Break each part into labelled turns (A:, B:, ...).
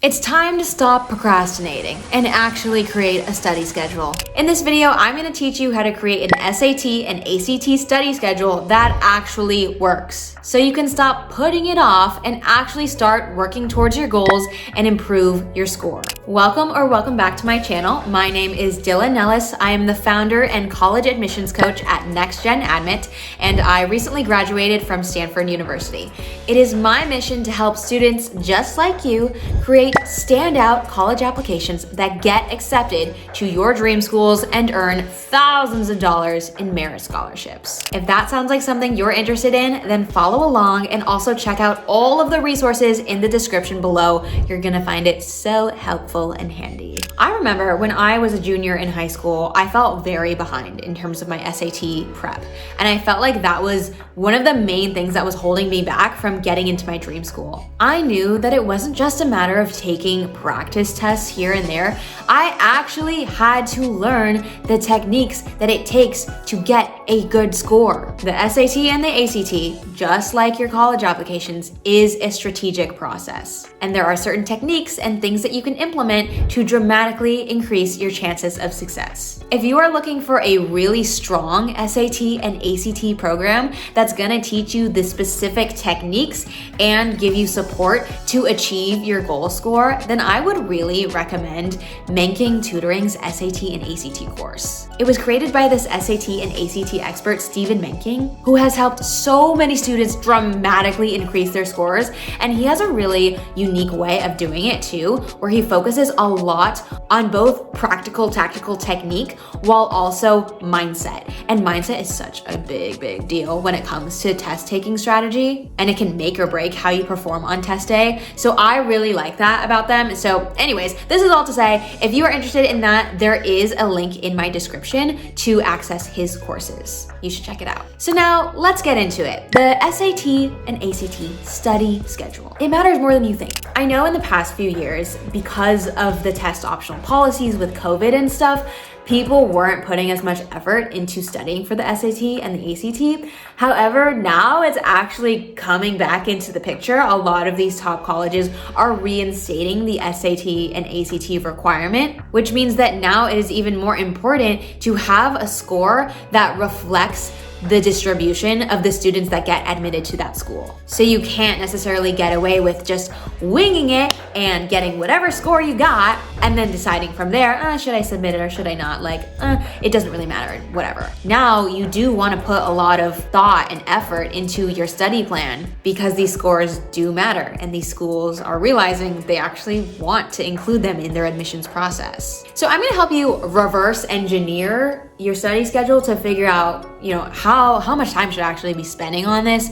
A: It's time to stop procrastinating and actually create a study schedule. In this video, I'm going to teach you how to create an SAT and ACT study schedule that actually works. So you can stop putting it off and actually start working towards your goals and improve your score. Welcome back to my channel. My name is Dylan Nellis. I am the founder and college admissions coach at NextGen Admit, and I recently graduated from Stanford University. It is my mission to help students just like you create standout college applications that get accepted to your dream schools and earn thousands of dollars in merit scholarships. If that sounds like something you're interested in, then follow along and also check out all of the resources in the description below. You're gonna find it so helpful and handy. I remember when I was a junior in high school, I felt very behind in terms of my SAT prep. And I felt like that was one of the main things that was holding me back from getting into my dream school. I knew that it wasn't just a matter of taking practice tests here and there. I actually had to learn the techniques that it takes to get a good score. The SAT and the ACT, just like your college applications, is a strategic process. And there are certain techniques and things that you can implement to dramatically increase your chances of success. If you are looking for a really strong SAT and ACT program that's gonna teach you the specific techniques and give you support to achieve your goal score, then I would really recommend Menking Tutoring's SAT and ACT course. It was created by this SAT and ACT expert, Stephen Menking, who has helped so many students dramatically increase their scores, and he has a really unique way of doing it too, where he focuses a lot on both practical, tactical technique while also mindset. And mindset is such a big deal when it comes to test taking strategy, and it can make or break how you perform on test day. So I really like that about them. So anyways, this is all to say, if you are interested in that, there is a link in my description to access his courses. You should check it out. So now let's get into it. The SAT and ACT study schedule. It matters more than you think. I know in the past few years, because of the test optional policies with COVID and stuff, people weren't putting as much effort into studying for the SAT and the ACT. However, now it's actually coming back into the picture. A lot of these top colleges are reinstating the SAT and ACT requirement, which means that now it is even more important to have a score that reflects the distribution of the students that get admitted to that school. So you can't necessarily get away with just winging it and getting whatever score you got and then deciding from there, should I submit it or should I not? It doesn't really matter, whatever. Now you do want to put a lot of thought and effort into your study plan because these scores do matter and these schools are realizing they actually want to include them in their admissions process. So I'm going to help you reverse engineer your study schedule to figure out, how much time should I actually be spending on this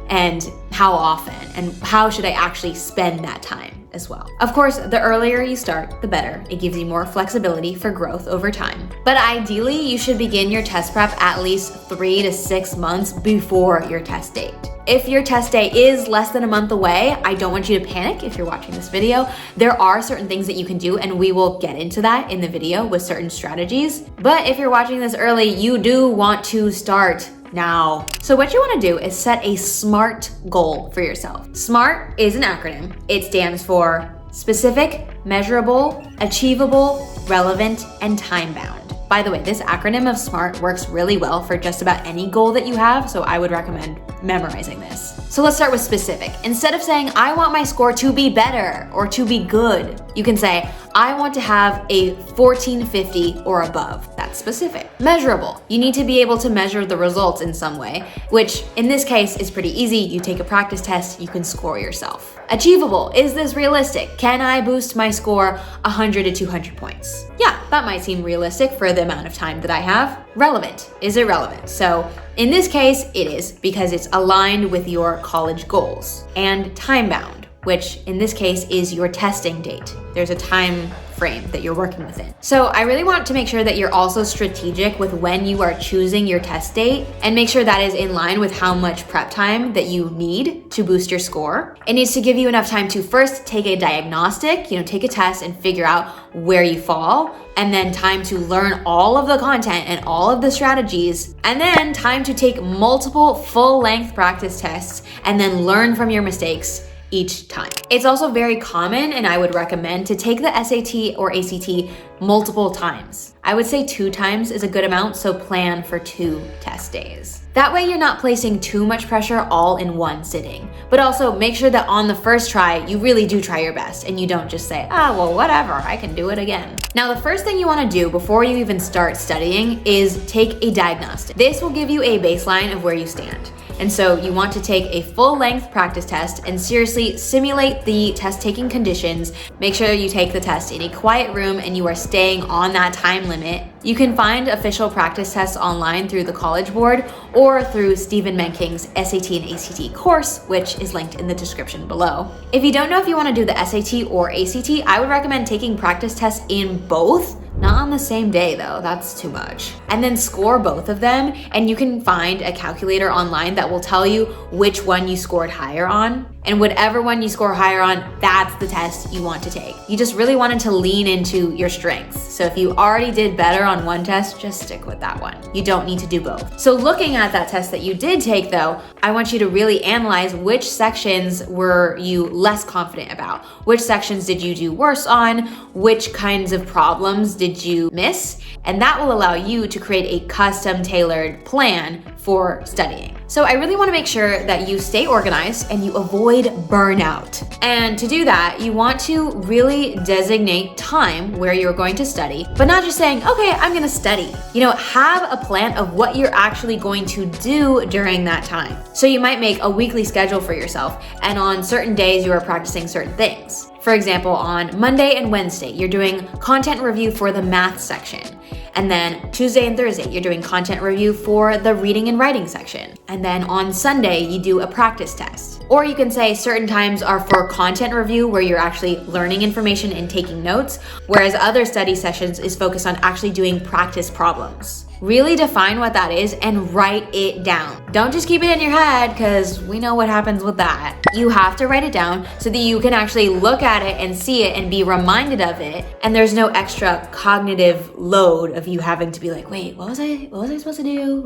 A: and how often and how should I actually spend that time as well. Of course, the earlier you start, the better. It gives you more flexibility for growth over time. But ideally, you should begin your test prep at least 3 to 6 months before your test date. If your test day is less than a month away, I don't want you to panic if you're watching this video. There are certain things that you can do, and we will get into that in the video with certain strategies. But if you're watching this early, you do want to start now. So what you want to do is set a SMART goal for yourself. SMART is an acronym. It stands for specific, measurable, achievable, relevant, and time-bound. By the way, this acronym of SMART works really well for just about any goal that you have, so I would recommend memorizing this. So let's start with specific. Instead of saying, I want my score to be better or to be good, you can say, I want to have a 1450 or above. That's specific. Measurable. You need to be able to measure the results in some way, which in this case is pretty easy. You take a practice test, you can score yourself. Achievable. Is this realistic? Can I boost my score 100 to 200 points? Yeah, that might seem realistic for the amount of time that I have. Relevant. Is it relevant? So in this case, it is because it's aligned with your college goals. And time-bound, which in this case is your testing date. There's a time frame that you're working within. So I really want to make sure that you're also strategic with when you are choosing your test date and make sure that is in line with how much prep time that you need to boost your score. It needs to give you enough time to first take a diagnostic, take a test and figure out where you fall, and then time to learn all of the content and all of the strategies, and then time to take multiple full-length practice tests and then learn from your mistakes each time. It's also very common, and I would recommend to take the SAT or ACT multiple times. I would say 2 times is a good amount, so plan for 2 test days. That way you're not placing too much pressure all in one sitting. But also make sure that on the first try, you really do try your best and you don't just say, well, whatever, I can do it again. Now, the first thing you want to do before you even start studying is take a diagnostic. This will give you a baseline of where you stand. And so you want to take a full-length practice test and seriously simulate the test-taking conditions. Make sure you take the test in a quiet room and you are staying on that time limit. You can find official practice tests online through the College Board or through Stephen Menking's SAT and ACT course, which is linked in the description below. If you don't know if you want to do the SAT or ACT, I would recommend taking practice tests in both. Not on the same day though, that's too much. And then score both of them, and you can find a calculator online that will tell you which one you scored higher on. And whatever one you score higher on, that's the test you want to take. You just really wanted to lean into your strengths. So if you already did better on one test, just stick with that one. You don't need to do both. So looking at that test that you did take though, I want you to really analyze which sections were you less confident about. Which sections did you do worse on? Which kinds of problems did you miss? And that will allow you to create a custom tailored plan for studying. So I really want to make sure that you stay organized and you avoid burnout. And to do that, you want to really designate time where you're going to study, but not just saying, okay, I'm going to study. Have a plan of what you're actually going to do during that time. So you might make a weekly schedule for yourself, and on certain days you are practicing certain things. For example, on Monday and Wednesday, you're doing content review for the math section. And then Tuesday and Thursday, you're doing content review for the reading and writing section. And then on Sunday, you do a practice test. Or you can say certain times are for content review where you're actually learning information and taking notes, whereas other study sessions is focused on actually doing practice problems. Really define what that is and write it down. Don't just keep it in your head, because we know what happens with that. You have to write it down so that you can actually look at it and see it and be reminded of it, and there's no extra cognitive load of you having to be like, wait, what was I supposed to do?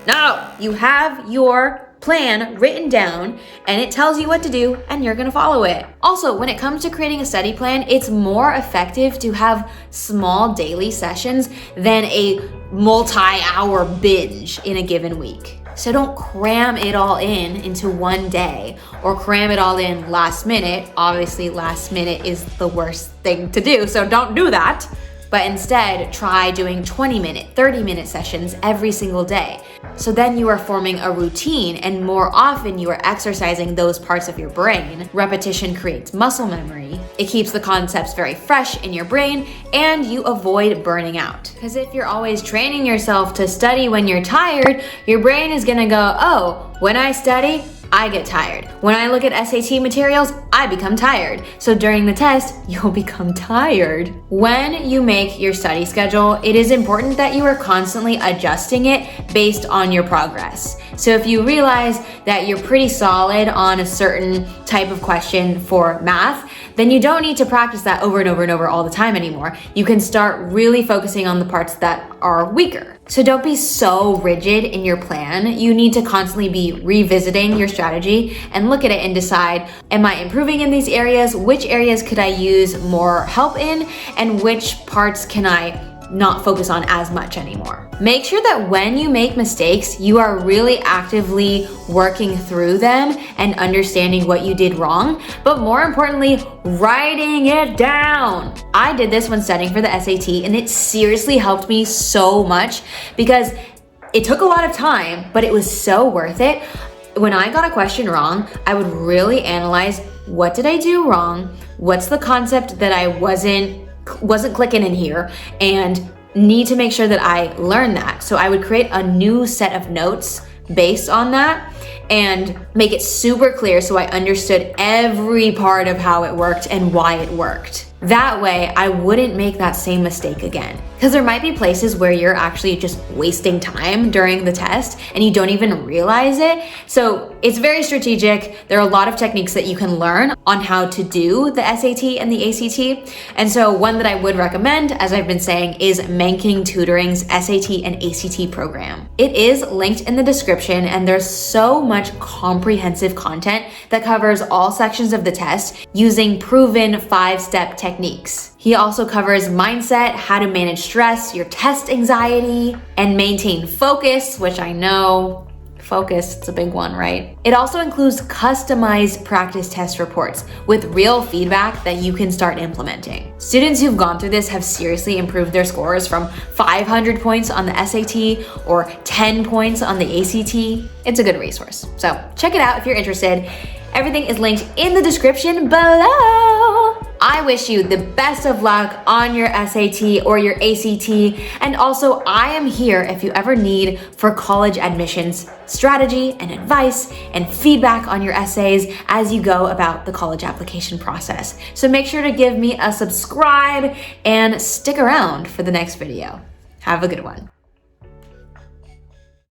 A: No, you have your plan written down and it tells you what to do and you're gonna follow it. Also, when it comes to creating a study plan, it's more effective to have small daily sessions than a multi-hour binge in a given week. So don't cram it all into one day or cram it all in last minute. Obviously, last minute is the worst thing to do, so don't do that. But instead, try doing 20-minute, 30-minute sessions every single day. So then you are forming a routine, and more often you are exercising those parts of your brain. Repetition creates muscle memory. It keeps the concepts very fresh in your brain, and you avoid burning out. Because if you're always training yourself to study when you're tired, your brain is gonna go, oh, when I study, I get tired. When I look at SAT materials, I become tired. So during the test, you'll become tired. When you make your study schedule, it is important that you are constantly adjusting it based on your progress. So if you realize that you're pretty solid on a certain type of question for math, then you don't need to practice that over and over and over all the time anymore. You can start really focusing on the parts that are weaker. So don't be so rigid in your plan. You need to constantly be revisiting your strategy and look at it and decide, am I improving in these areas? Which areas could I use more help in? And which parts can I not focus on as much anymore? Make sure that when you make mistakes, you are really actively working through them and understanding what you did wrong, but more importantly, writing it down. I did this when studying for the SAT, and it seriously helped me so much because it took a lot of time, but it was so worth it. When I got a question wrong, I would really analyze, what did I do wrong? What's the concept that I wasn't clicking in here, and need to make sure that I learn that. So I would create a new set of notes based on that and make it super clear so I understood every part of how it worked and why it worked. That way I wouldn't make that same mistake again. Because there might be places where you're actually just wasting time during the test and you don't even realize it. So it's very strategic. There are a lot of techniques that you can learn on how to do the SAT and the ACT. And so one that I would recommend, as I've been saying, is Manking Tutoring's SAT and ACT program. It is linked in the description, and there's so much comprehensive content that covers all sections of the test using proven 5-step techniques. He also covers mindset, how to manage stress, your test anxiety, and maintain focus, which I know focus, it's a big one, right? It also includes customized practice test reports with real feedback that you can start implementing. Students who've gone through this have seriously improved their scores from 500 points on the SAT or 10 points on the ACT. It's a good resource. So check it out if you're interested. Everything is linked in the description below. I wish you the best of luck on your SAT or your ACT. And also, I am here if you ever need for college admissions strategy and advice and feedback on your essays as you go about the college application process. So make sure to give me a subscribe and stick around for the next video. Have a good one.